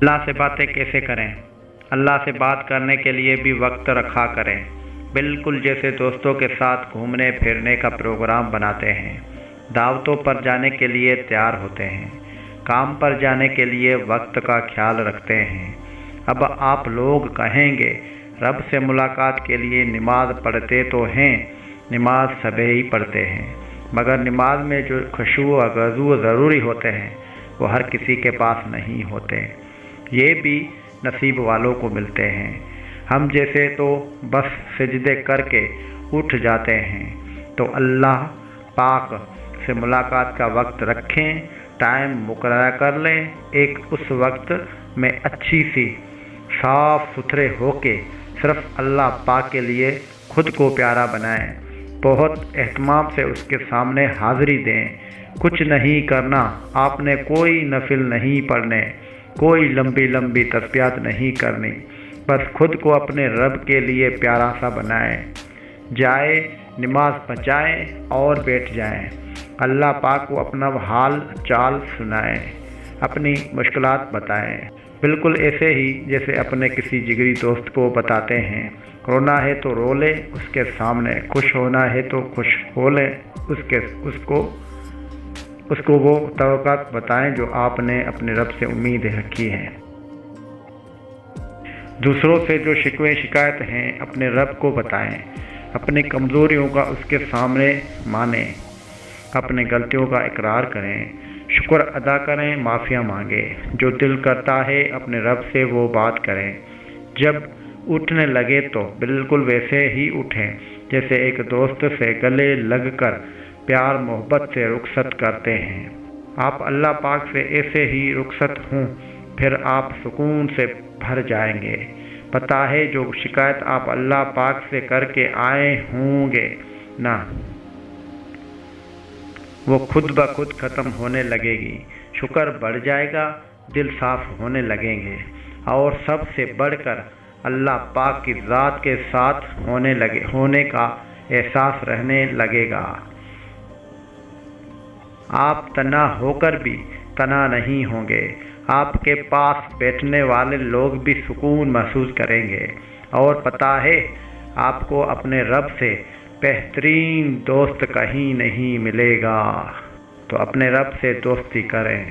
अल्लाह से बातें कैसे करें? अल्लाह से बात करने के लिए भी वक्त रखा करें, बिल्कुल जैसे दोस्तों के साथ घूमने फिरने का प्रोग्राम बनाते हैं, दावतों पर जाने के लिए तैयार होते हैं, काम पर जाने के लिए वक्त का ख्याल रखते हैं। अब आप लोग कहेंगे रब से मुलाकात के लिए नमाज पढ़ते तो हैं, नमाज सभी ही पढ़ते हैं, मगर नमाज में जो खुशू व वज़ू ज़रूरी होते हैं वो हर किसी के पास नहीं होते। ये भी नसीब वालों को मिलते हैं। हम जैसे तो बस सजदे करके उठ जाते हैं। तो अल्लाह पाक से मुलाकात का वक्त रखें, टाइम मुकर्रर कर लें, एक उस वक्त में अच्छी सी साफ़ सुथरे होके सिर्फ अल्लाह पाक के लिए खुद को प्यारा बनाएं, बहुत एहतमाम से उसके सामने हाज़िरी दें। कुछ नहीं करना, आपने कोई नफिल नहीं पढ़ने, कोई लंबी लंबी तस्बीहात नहीं करनी, बस खुद को अपने रब के लिए प्यारा सा बनाएं। जाए नमाज पचाएं और बैठ जाएं, अल्लाह पाक को अपना हाल चाल सुनाएं, अपनी मुश्किलात बताएं, बिल्कुल ऐसे ही जैसे अपने किसी जिगरी दोस्त को बताते हैं। रोना है तो रो ले उसके सामने, खुश होना है तो खुश हो ले उसको वो तवक्कुआत बताएं जो आपने अपने रब से उम्मीद रखी है। दूसरों से जो शिकवे शिकायत हैं अपने रब को बताएं, अपनी कमज़ोरियों का उसके सामने मानें, अपने गलतियों का इकरार करें, शुक्र अदा करें, माफ़िया मांगें। जो दिल करता है अपने रब से वो बात करें। जब उठने लगे तो बिल्कुल वैसे ही उठें जैसे एक दोस्त से गले लगकर प्यार मोहब्बत से रुखसत करते हैं। आप अल्लाह पाक से ऐसे ही रुखसत हों, फिर आप सुकून से भर जाएंगे। पता है जो शिकायत आप अल्लाह पाक से करके आए होंगे ना, वो खुद ब खुद ख़त्म होने लगेगी, शुक्र बढ़ जाएगा, दिल साफ़ होने लगेंगे और सबसे बढ़कर अल्लाह पाक की ज़ात के साथ होने का एहसास रहने लगेगा। आप तना होकर भी तना नहीं होंगे, आपके पास बैठने वाले लोग भी सुकून महसूस करेंगे। और पता है आपको अपने रब से बेहतरीन दोस्त कहीं नहीं मिलेगा। तो अपने रब से दोस्ती करें।